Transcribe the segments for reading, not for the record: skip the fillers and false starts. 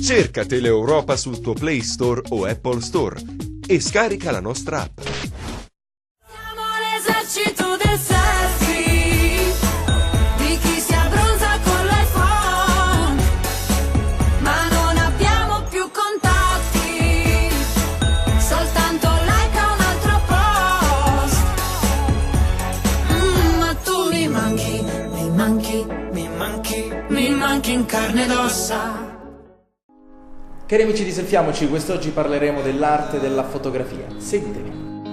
Cerca Teleeuropa sul tuo Play Store o Apple Store e scarica la nostra app. Siamo l'esercito del selfie, di chi si abbronza con l'iPhone, ma non abbiamo più contatti, soltanto like a un altro post. Ma tu mi manchi, mi manchi, mi manchi, mi manchi in carne ed ossa. Cari amici di Selfiamoci, quest'oggi parleremo dell'arte della fotografia. Seguitemi.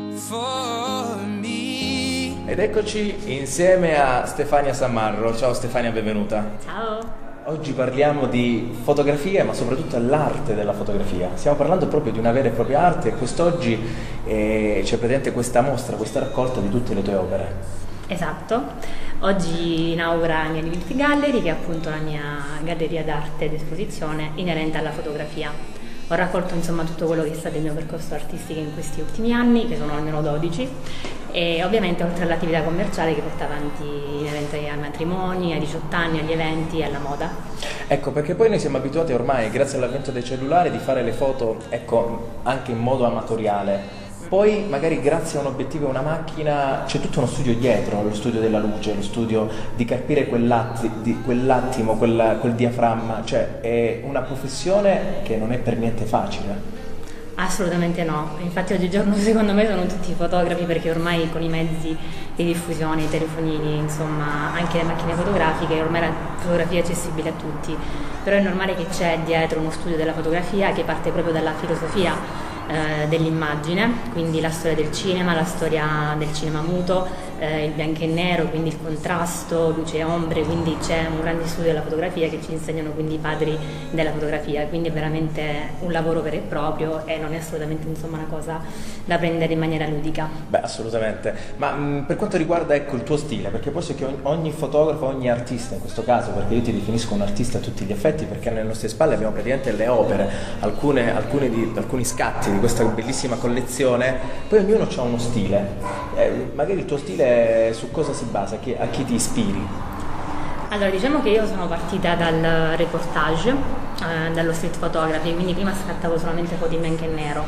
Ed eccoci insieme a Stefania Sammarro. Ciao Stefania, benvenuta. Ciao. Oggi parliamo di fotografia, ma soprattutto dell'arte della fotografia. Stiamo parlando proprio di una vera e propria arte e quest'oggi c'è presente questa mostra, questa raccolta di tutte le tue opere. Esatto. Oggi inaugura Mia Living Gallery, che è appunto la mia galleria d'arte ed esposizione inerente alla fotografia. Ho raccolto insomma tutto quello che è stato il mio percorso artistico in questi ultimi anni, che sono almeno 12, e ovviamente oltre all'attività commerciale che porto avanti inerente ai matrimoni, ai 18 anni, agli eventi e alla moda. Ecco, perché poi noi siamo abituati ormai, grazie all'avvento dei cellulari, di fare le foto, ecco, anche in modo amatoriale. Poi magari grazie a un obiettivo e una macchina c'è tutto uno studio dietro, lo studio della luce, lo studio di capire quell'attimo, quel diaframma, cioè è una professione che non è per niente facile. Assolutamente no, infatti oggigiorno secondo me sono tutti fotografi, perché ormai con i mezzi di diffusione, i telefonini, insomma anche le macchine fotografiche, ormai la fotografia è accessibile a tutti, però è normale che c'è dietro uno studio della fotografia che parte proprio dalla filosofia dell'immagine, quindi la storia del cinema, la storia del cinema muto, il bianco e nero, quindi il contrasto, luce e ombre, quindi c'è un grande studio della fotografia che ci insegnano quindi i padri della fotografia, quindi è veramente un lavoro vero e proprio e non è assolutamente insomma una cosa da prendere in maniera ludica. Beh, assolutamente, ma per quanto riguarda ecco il tuo stile, perché poi so che ogni fotografo, ogni artista in questo caso, perché io ti definisco un artista a tutti gli effetti, perché nelle nostre spalle abbiamo praticamente le opere, alcuni scatti di questa bellissima collezione, poi ognuno ha uno stile, magari il tuo stile su cosa si basa, a chi ti ispiri? Allora diciamo che io sono partita dal reportage, dallo street photography, quindi prima scattavo solamente foto in bianco e nero,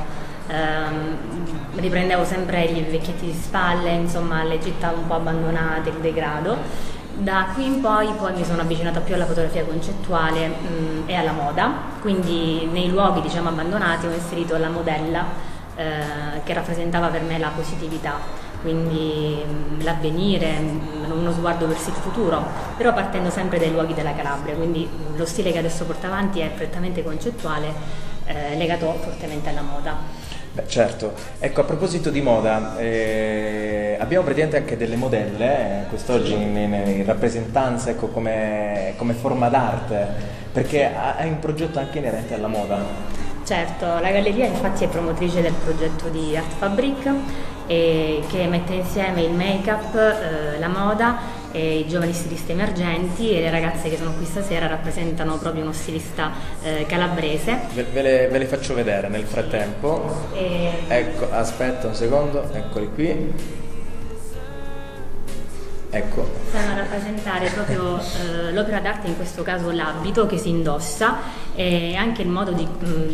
riprendevo sempre gli vecchietti di spalle, insomma le città un po' abbandonate, il degrado. Da qui in poi mi sono avvicinata più alla fotografia concettuale e alla moda, quindi nei luoghi diciamo abbandonati ho inserito la modella che rappresentava per me la positività, quindi l'avvenire, uno sguardo verso il futuro, però partendo sempre dai luoghi della Calabria, quindi lo stile che adesso porto avanti è prettamente concettuale, legato fortemente alla moda. Beh, certo, ecco, a proposito di moda, abbiamo praticamente anche delle modelle quest'oggi in rappresentanza, ecco, come forma d'arte, perché hai un progetto anche inerente alla moda. Certo, la galleria infatti è promotrice del progetto di Art Fabric, che mette insieme il make-up, la moda e i giovani stilisti emergenti, e le ragazze che sono qui stasera rappresentano proprio uno stilista calabrese. Ve le faccio vedere nel frattempo. Ecco, aspetta un secondo, eccoli qui. Ecco. Stanno a rappresentare proprio l'opera d'arte, in questo caso l'abito che si indossa, e anche il modo di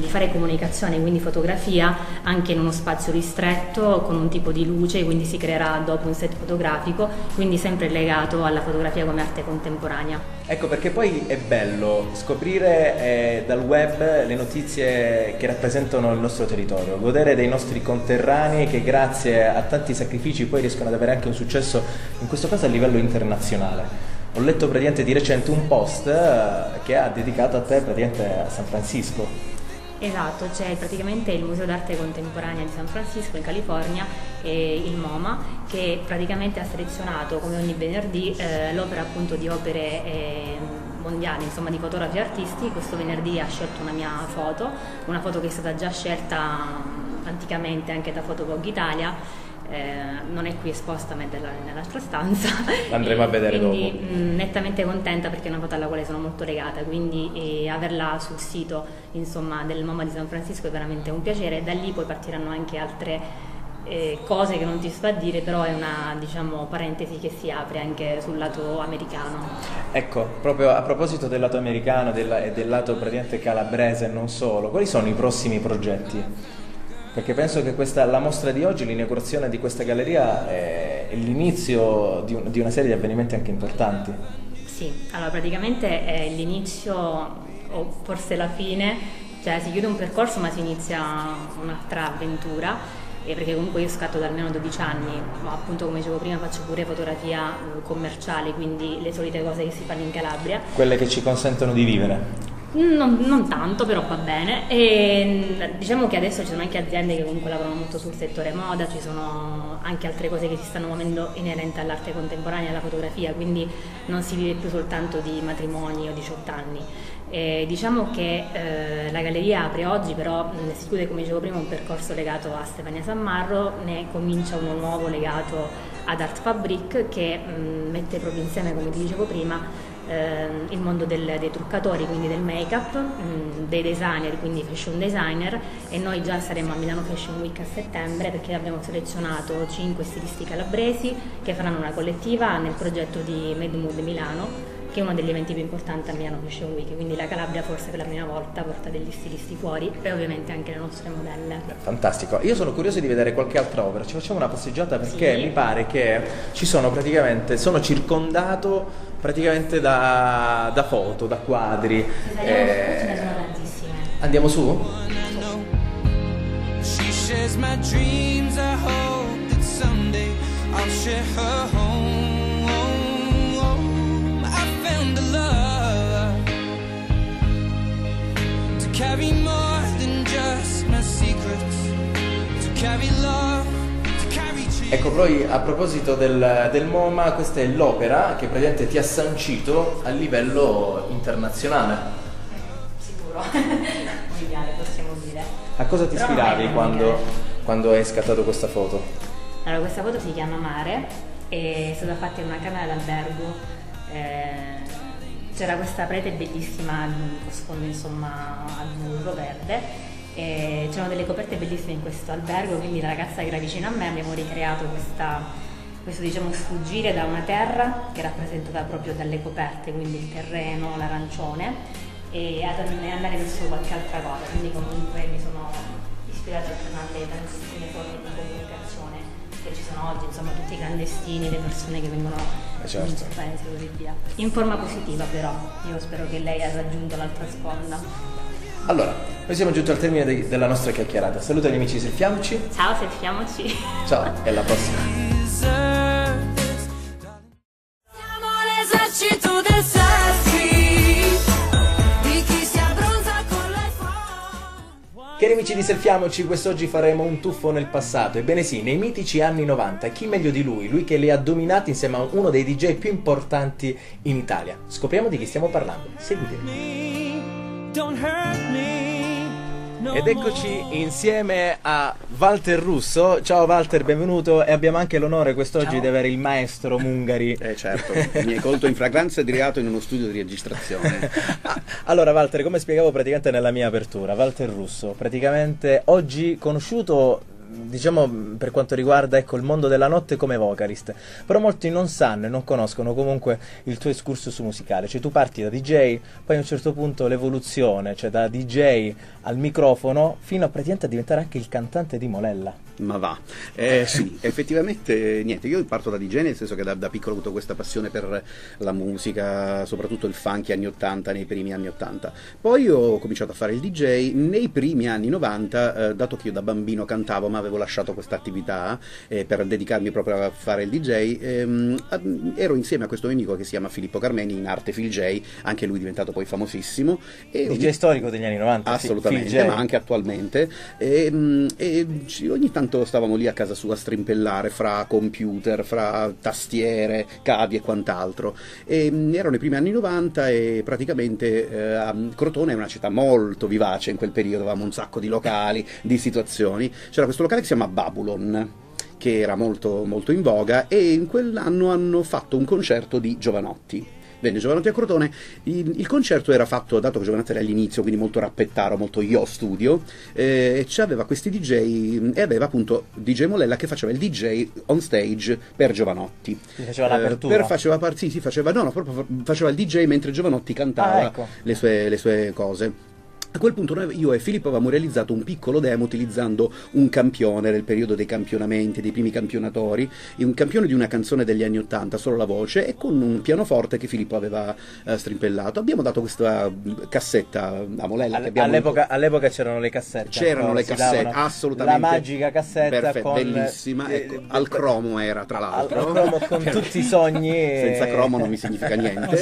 fare comunicazione, quindi fotografia, anche in uno spazio ristretto con un tipo di luce, quindi si creerà dopo un set fotografico, quindi sempre legato alla fotografia come arte contemporanea. Ecco perché poi è bello scoprire dal web le notizie che rappresentano il nostro territorio, godere dei nostri conterranei che grazie a tanti sacrifici poi riescono ad avere anche un successo, in questo caso a livello internazionale. Ho letto praticamente di recente un post che ha dedicato a te praticamente a San Francisco. Esatto, c'è praticamente il Museo d'Arte Contemporanea di San Francisco in California, e il MoMA, che praticamente ha selezionato come ogni venerdì l'opera appunto di opere mondiali, insomma di fotografi e artisti. Questo venerdì ha scelto una mia foto, una foto che è stata già scelta anticamente anche da Photobog Italia. Non è qui esposta, ma è nell'altra stanza. L'andremo a vedere dopo. Quindi nettamente contenta, perché è una foto alla quale sono molto legata, quindi averla sul sito insomma del MoMA di San Francisco è veramente un piacere. Da lì poi partiranno anche altre cose che non ti sto a dire, però è una, diciamo, parentesi che si apre anche sul lato americano. Ecco, proprio a proposito del lato americano e del lato praticamente calabrese e non solo, quali sono i prossimi progetti? Perché penso che la mostra di oggi, l'inaugurazione di questa galleria è l'inizio di una serie di avvenimenti anche importanti. Sì, allora praticamente è l'inizio o forse la fine, cioè si chiude un percorso ma si inizia un'altra avventura. Perché comunque io scatto da almeno 12 anni, ma appunto come dicevo prima faccio pure fotografia commerciale, quindi le solite cose che si fanno in Calabria. Quelle che ci consentono di vivere. Non tanto, però va bene. E diciamo che adesso ci sono anche aziende che comunque lavorano molto sul settore moda, ci sono anche altre cose che si stanno muovendo inerenti all'arte contemporanea e alla fotografia, quindi non si vive più soltanto di matrimoni o 18 anni. Diciamo che la galleria apre oggi, però si chiude, come dicevo prima, un percorso legato a Stefania Sammarro, ne comincia uno nuovo legato ad Art Fabric che mette proprio insieme, come ti dicevo prima, il mondo dei truccatori, quindi del make-up, dei designer, quindi fashion designer, e noi già saremo a Milano Fashion Week a settembre perché abbiamo selezionato 5 stilisti calabresi che faranno una collettiva nel progetto di Made Mood Milano, che è uno degli eventi più importanti a Milano Fashion Week, quindi la Calabria forse per la prima volta porta degli stilisti fuori e ovviamente anche le nostre modelle. Fantastico, io sono curioso di vedere qualche altra opera, ci facciamo una passeggiata perché sì. Mi pare che ci sono sono circondato praticamente da foto, da quadri. Ce ne sono tantissime. Andiamo su? She shares my dreams, I hope that someday I'll share her home. Carry more than just my secrets, to carry love, to carry dreams. Ecco, poi a proposito del MoMA, questa è l'opera che praticamente ti ha sancito a livello internazionale. Sicuro, mondiale possiamo dire. A cosa ti ispiravi quando hai scattato questa foto? Allora, questa foto si chiama Mare, è stata fatta in una camera d'albergo. C'era questa prete bellissima con sfondo insomma azzurro, verde, e c'erano delle coperte bellissime in questo albergo, quindi la ragazza che era vicino a me abbiamo ricreato questo diciamo sfuggire da una terra che è rappresentata proprio dalle coperte, quindi il terreno, l'arancione, e andare verso qualche altra cosa, quindi comunque mi sono ispirata alle tantissime forme di comunicazione che ci sono oggi, insomma tutti i clandestini, le persone che vengono certo. in questo paese e così via. In forma positiva però, io spero che lei abbia raggiunto l'altra sponda. Allora, noi siamo giunti al termine della nostra chiacchierata. Saluta gli amici, selfiamoci. Ciao, selfiamoci. Ciao, e alla prossima. Siamo l'esercito del selfie, di chi si abbronza con l'iPhone. Cari amici di Selfiamoci, quest'oggi faremo un tuffo nel passato. Ebbene sì, nei mitici anni 90, chi meglio di lui che li ha dominati insieme a uno dei DJ più importanti in Italia. Scopriamo di chi stiamo parlando. Seguitemi. Ed eccoci insieme a Walter Russo. Ciao Walter, benvenuto, e abbiamo anche l'onore quest'oggi di avere il maestro Mungari. Certo, mi hai colto in fragranza di reato in uno studio di registrazione. Allora Walter, come spiegavo praticamente nella mia apertura, Walter Russo, praticamente oggi conosciuto, diciamo, per quanto riguarda il mondo della notte come vocalist, però molti non sanno e non conoscono comunque il tuo excursus musicale, cioè tu parti da DJ, poi a un certo punto l'evoluzione, cioè da DJ al microfono fino a praticamente a diventare anche il cantante di Molella. Ma va, sì, effettivamente niente, io parto da DJ nel senso che da piccolo ho avuto questa passione per la musica, soprattutto il funky anni 80, nei primi anni 80. Poi ho cominciato a fare il DJ nei primi anni 90, dato che io da bambino cantavo ma avevo lasciato questa attività per dedicarmi proprio a fare il DJ, ero insieme a questo mio amico che si chiama Filippo Carmeni, in arte Phil J, anche lui diventato poi famosissimo. DJ storico degli anni 90. Assolutamente, ma anche attualmente. E ogni tanto stavamo lì a casa sua a strimpellare fra computer, fra tastiere, cavi e quant'altro. Erano i primi anni 90 e praticamente Crotone è una città molto vivace in quel periodo, avevamo un sacco di locali, di situazioni. C'era questo locale che si chiama Babylon, che era molto, molto in voga, e in quell'anno hanno fatto un concerto di Jovanotti. venne Jovanotti a Crotone. Il concerto era fatto, dato che Jovanotti era all'inizio, quindi molto rappettaro, molto io studio, e aveva questi DJ, e aveva appunto DJ Molella che faceva il DJ on stage per Jovanotti. Faceva l'apertura? Proprio faceva il DJ mentre Jovanotti cantava ecco. le sue cose. A quel punto io e Filippo avevamo realizzato un piccolo demo utilizzando un campione nel periodo dei campionamenti, dei primi campionatori, un campione di una canzone degli anni '80, solo la voce, e con un pianoforte che Filippo aveva strimpellato. Abbiamo dato questa cassetta a Molella. All'epoca c'erano le cassette. C'erano le cassette, assolutamente. La magica cassetta bellissima, ecco, al cromo era, tra l'altro. Al cromo con tutti i sogni. Senza cromo non mi significa niente.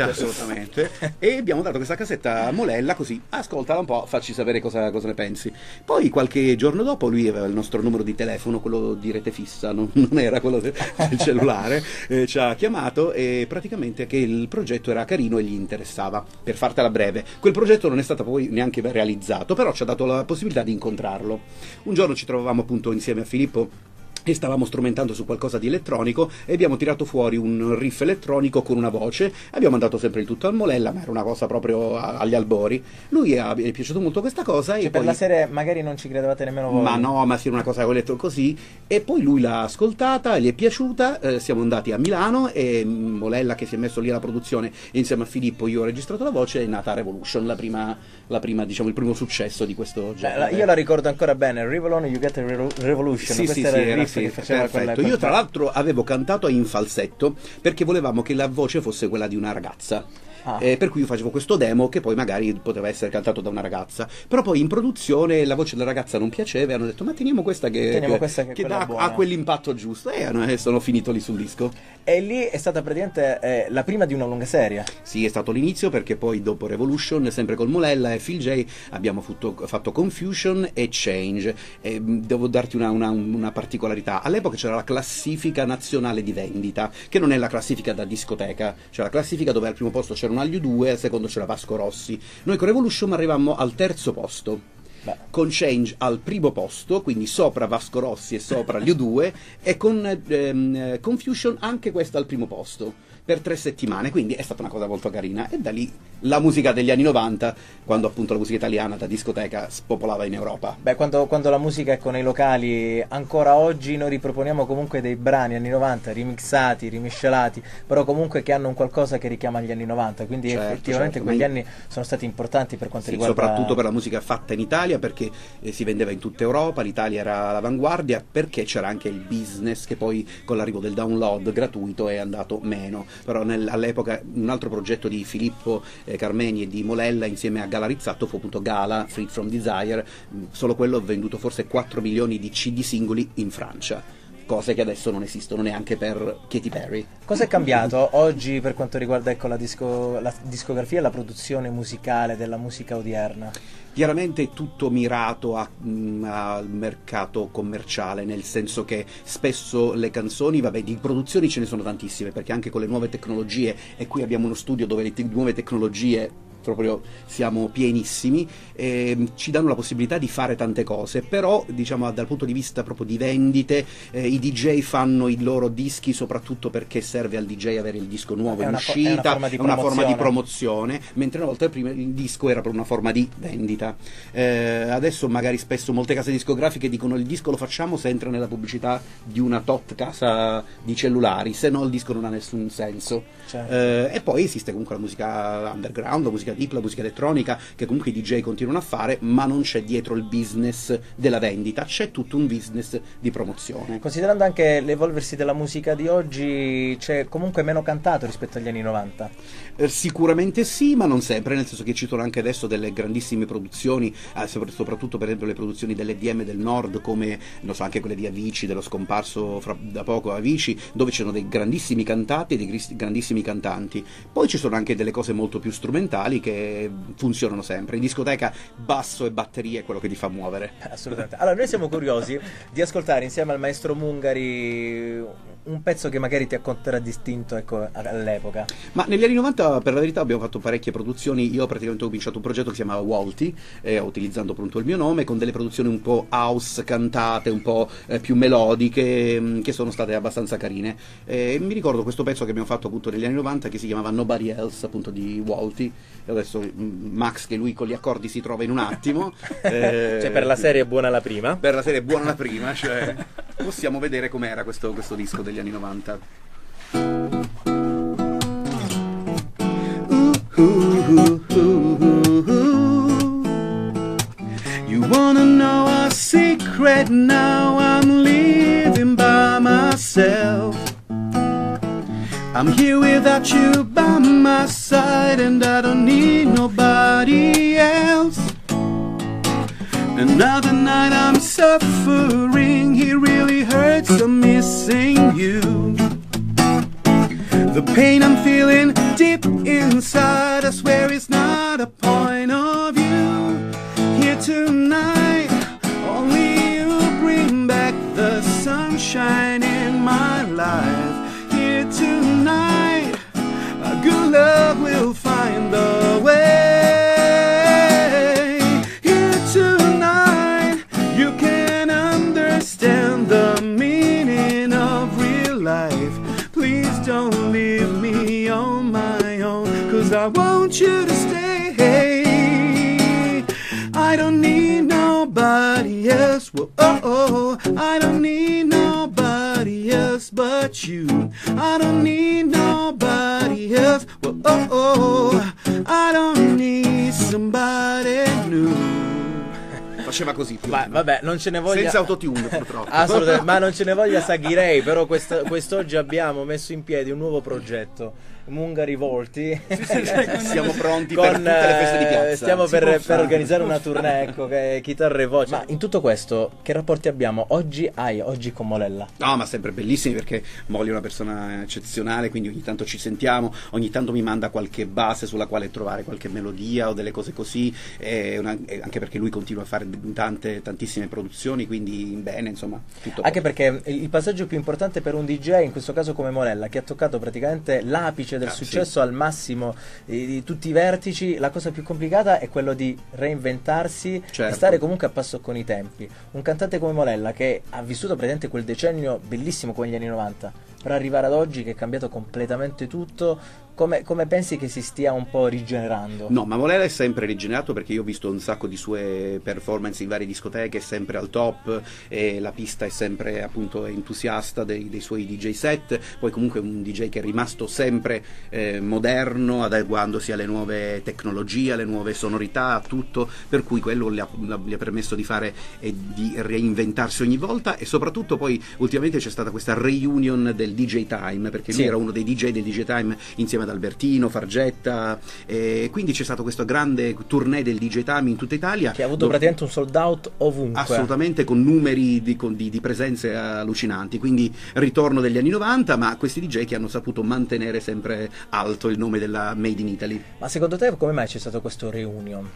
Assolutamente. E abbiamo dato questa cassetta a Molella, così ascoltala un po', facci sapere cosa ne pensi. Poi qualche giorno dopo lui aveva il nostro numero di telefono, quello di rete fissa, non era quello del cellulare, ci ha chiamato e praticamente che il progetto era carino e gli interessava. Per fartela breve, quel progetto non è stato poi neanche realizzato, però ci ha dato la possibilità di incontrarlo. Un giorno ci trovavamo appunto insieme a Filippo e stavamo strumentando su qualcosa di elettronico e abbiamo tirato fuori un riff elettronico con una voce, abbiamo mandato sempre il tutto al Molella, ma era una cosa proprio agli albori. Lui è piaciuto molto questa cosa, cioè, e per poi la serie magari non ci credevate nemmeno voi. ma no, ma sì, una cosa così, e poi lui l'ha ascoltata, gli è piaciuta, siamo andati a Milano e Molella, che si è messo lì alla produzione, e insieme a Filippo io ho registrato la voce, è nata Revolution, la prima diciamo il primo successo di questo genere. Io la ricordo ancora bene, Revolon You Get a Revolution. Sì, era il riff sì, che faceva perfetto. Io tra l'altro avevo cantato in falsetto perché volevamo che la voce fosse quella di una ragazza. Per cui io facevo questo demo che poi magari poteva essere cantato da una ragazza, però poi in produzione la voce della ragazza non piaceva e hanno detto ma teniamo questa che ha quell'impatto giusto, e sono finito lì sul disco. E lì è stata praticamente la prima di una lunga serie. Sì, è stato l'inizio, perché poi dopo Revolution, sempre col Molella e Phil J, abbiamo fatto Confusion e Change. E devo darti una particolarità: all'epoca c'era la classifica nazionale di vendita, che non è la classifica da discoteca, cioè la classifica dove al primo posto c'erano Agli U2, al secondo c'era Vasco Rossi. Noi con Revolution arrivammo al terzo posto. Con Change al primo posto, quindi sopra Vasco Rossi e sopra gli U2, e con Confusion anche questa al primo posto per 3 settimane, quindi è stata una cosa molto carina. E da lì la musica degli anni 90, quando appunto la musica italiana da discoteca spopolava in Europa. Quando la musica è nei locali, ancora oggi noi riproponiamo comunque dei brani anni 90 remixati, rimiscelati, però comunque che hanno un qualcosa che richiama gli anni 90, quindi effettivamente quegli anni sono stati importanti per quanto riguarda, soprattutto per la musica fatta in Italia, perché si vendeva in tutta Europa, l'Italia era all'avanguardia, perché c'era anche il business che poi con l'arrivo del download gratuito è andato meno. Però all'epoca un altro progetto di Filippo Carmeni e di Molella insieme a Gala Rizzato fu appunto Gala Free From Desire. Solo quello ha venduto forse 4 milioni di CD singoli in Francia, cose che adesso non esistono neanche per Katy Perry. Cosa è cambiato oggi per quanto riguarda la discografia e la produzione musicale della musica odierna? Chiaramente è tutto mirato al mercato commerciale, nel senso che spesso le canzoni, di produzioni ce ne sono tantissime, perché anche con le nuove tecnologie, e qui abbiamo uno studio dove le nuove tecnologie proprio siamo pienissimi, ci danno la possibilità di fare tante cose, però diciamo dal punto di vista proprio di vendite, i DJ fanno i loro dischi soprattutto perché serve al DJ avere il disco nuovo in uscita, è una forma di promozione, mentre una volta prima il disco era per una forma di vendita. Adesso magari spesso molte case discografiche dicono il disco lo facciamo se entra nella pubblicità di una tot casa di cellulari, se no il disco non ha nessun senso. E poi esiste comunque la musica underground, la musica deep, la musica elettronica, che comunque i DJ continuano a fare, ma non c'è dietro il business della vendita, c'è tutto un business di promozione. Considerando anche l'evolversi della musica di oggi, c'è comunque meno cantato rispetto agli anni 90? Sicuramente sì, ma non sempre, nel senso che ci sono anche adesso delle grandissime produzioni, soprattutto per esempio le produzioni dell'EDM del Nord, come non so, anche quelle di Avicii, dello scomparso da poco Avicii, dove ci sono dei grandissimi cantanti e dei grandissimi cantanti. Poi ci sono anche delle cose molto più strumentali che funzionano sempre. In discoteca basso e batteria è quello che ti fa muovere. Assolutamente. Allora noi siamo curiosi di ascoltare insieme al maestro Mungari un pezzo che magari ti ha contraddistinto, ecco, all'epoca. Ma negli anni 90 per la verità abbiamo fatto parecchie produzioni. Io praticamente ho cominciato un progetto che si chiamava Walty, utilizzando appunto il mio nome, con delle produzioni un po' house cantate, un po' più melodiche, che sono state abbastanza carine. Mi ricordo questo pezzo che abbiamo fatto appunto negli anni 90 che si chiamava Nobody Else, appunto di Walty. E adesso Max, che lui con gli accordi si trova in un attimo, cioè per la serie è buona la prima. Per la serie è buona la prima, cioè possiamo vedere com'era questo disco degli anni 90. You wanna know a secret? Now I'm living by myself. I'm here without you by my side, and I don't need nobody else. Another night I'm suffering, it really hurts, I'm missing you. The pain I'm feeling deep inside, I swear it's not a point of view. Here tonight, only you bring back the sunshine in my life. Here tonight, a good love will find the way. Here tonight, you can understand the meaning of real life. Please don't leave me on my own, 'cause I want you to stay. I don't need nobody else. Whoa, oh, oh. I don't need nobody else but you. I don't need nobody else. Whoa, oh, oh. I don't need somebody new. Faceva così più. Ma vabbè, non ce ne voglia. Senza autotune purtroppo. Assolutamente, ma non ce ne voglia Saghirei, però quest'oggi abbiamo messo in piedi un nuovo progetto, Mungari Volti. Siamo pronti per tutte le feste di piazza. Stiamo per organizzare una tournée, ecco, che chitarra e voce. Ma in tutto questo, che rapporti abbiamo oggi con Molella? No, ma sempre bellissimi, perché Molly è una persona eccezionale, quindi ogni tanto ci sentiamo, ogni tanto mi manda qualche base sulla quale trovare qualche melodia o delle cose così, anche perché lui continua a fare tantissime produzioni, quindi bene, insomma, tutto anche perché il passaggio più importante per un DJ, in questo caso come Molella, che ha toccato praticamente l'apice del successo, sì, al massimo di tutti i vertici, la cosa più complicata è quello di reinventarsi, certo, e stare comunque a passo con i tempi. Un cantante come Molella, che ha vissuto praticamente quel decennio bellissimo come gli anni 90, per arrivare ad oggi che è cambiato completamente tutto, come pensi che si stia un po' rigenerando? No, ma Molella è sempre rigenerato, perché io ho visto un sacco di sue performance in varie discoteche, è sempre al top, e la pista è sempre appunto entusiasta dei suoi DJ set. Poi comunque è un DJ che è rimasto sempre moderno, adeguandosi alle nuove tecnologie, alle nuove sonorità, a tutto, per cui quello gli ha permesso di fare e di reinventarsi ogni volta. E soprattutto poi ultimamente c'è stata questa reunion del DJ Time, perché lui era uno dei DJ del DJ Time insieme ad Albertino, Fargetta, e quindi c'è stato questo grande tournée del DJ Time in tutta Italia, che ha avuto praticamente un sold out ovunque, assolutamente, con numeri di presenze allucinanti. Quindi ritorno degli anni 90, ma questi DJ che hanno saputo mantenere sempre alto il nome della Made in Italy. Ma secondo te come mai c'è stato questo reunion?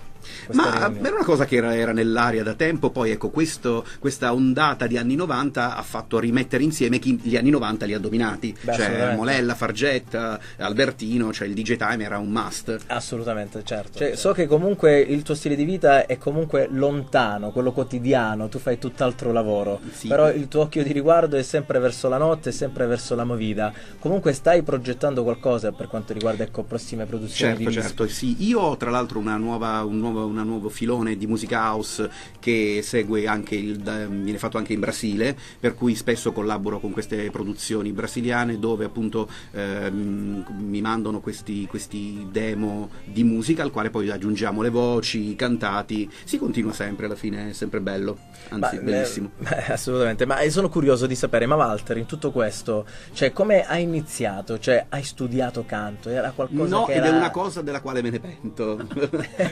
Era una cosa che era nell'aria da tempo. Poi ecco, questa ondata di anni 90 ha fatto rimettere insieme chi gli anni 90 li ha dominati. Cioè Molella, Fargetta, Albertino, cioè il DJ Time era un must. Assolutamente, certo. Cioè, so che comunque il tuo stile di vita è comunque lontano, quello quotidiano, tu fai tutt'altro lavoro, sì, però il tuo occhio di riguardo è sempre verso la notte, è sempre verso la movida. Comunque stai progettando qualcosa per quanto riguarda, ecco, prossime produzioni? Certo, sì. Io ho tra l'altro un nuovo filone di musica house che segue anche viene fatto anche in Brasile, per cui spesso collaboro con queste produzioni brasiliane, dove appunto mi mandano questi demo di musica al quale poi aggiungiamo le voci, i cantati. Si continua sempre, alla fine è sempre bello, anzi bellissimo. Assolutamente. Ma sono curioso di sapere, ma Walter, in tutto questo, cioè, come hai iniziato? Cioè, hai studiato canto? Era qualcosa no, che ed è una cosa della quale me ne pento.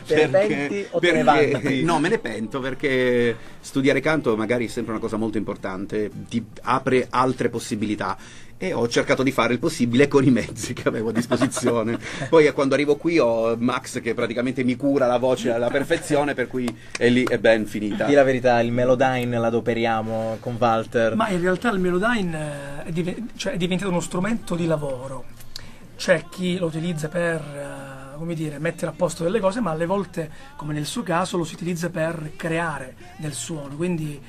Te ne penti o te ne vanti? No, me ne pento, perché studiare canto magari è sempre una cosa molto importante, ti apre altre possibilità. e ho cercato di fare il possibile con i mezzi che avevo a disposizione. Poi quando arrivo qui ho Max che praticamente mi cura la voce alla perfezione, per cui è lì è ben finita. Dì la verità, il Melodyne l'adoperiamo con Walter. Ma in realtà il Melodyne è diventato uno strumento di lavoro. C'è chi lo utilizza per come dire, mettere a posto delle cose, ma alle volte, come nel suo caso, lo si utilizza per creare del suono. Quindi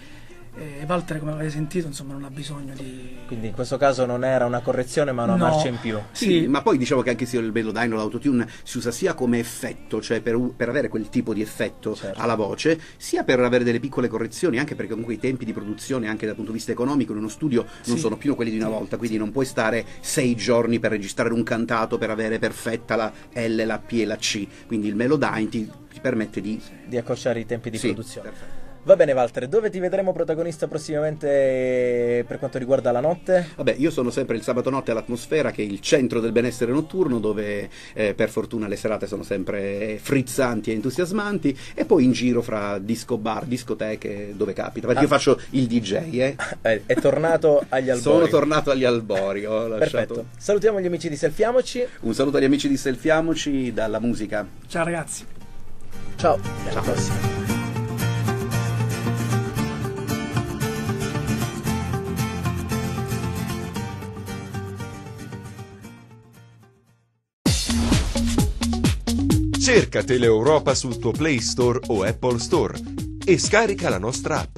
Walter, come avete sentito, insomma, non ha bisogno di... Quindi in questo caso non era una correzione ma una No. marcia in più. Sì, ma poi diciamo che anche se il Melodyne o l'autotune si usa sia come effetto, cioè per avere quel tipo di effetto Certo. alla voce, sia per avere delle piccole correzioni, anche perché comunque i tempi di produzione anche dal punto di vista economico in uno studio non sono più quelli di una volta, quindi non puoi stare 6 giorni per registrare un cantato per avere perfetta la L, la P e la C, quindi il Melodyne ti permette di accorciare i tempi di Sì, produzione. perfetto. Va bene Walter, dove ti vedremo protagonista prossimamente per quanto riguarda la notte? Vabbè, io sono sempre il sabato notte all'Atmosfera, che è il centro del benessere notturno, dove per fortuna le serate sono sempre frizzanti e entusiasmanti, e poi in giro fra disco bar, discoteche, dove capita, perché io faccio il DJ. È tornato agli albori. Sono tornato agli albori, ho lasciato... Perfetto. Salutiamo gli amici di Selfiamoci. Un saluto agli amici di Selfiamoci dalla musica. Ciao ragazzi. Ciao, e alla prossima. Cerca Teleeuropa sul tuo Play Store o Apple Store e scarica la nostra app.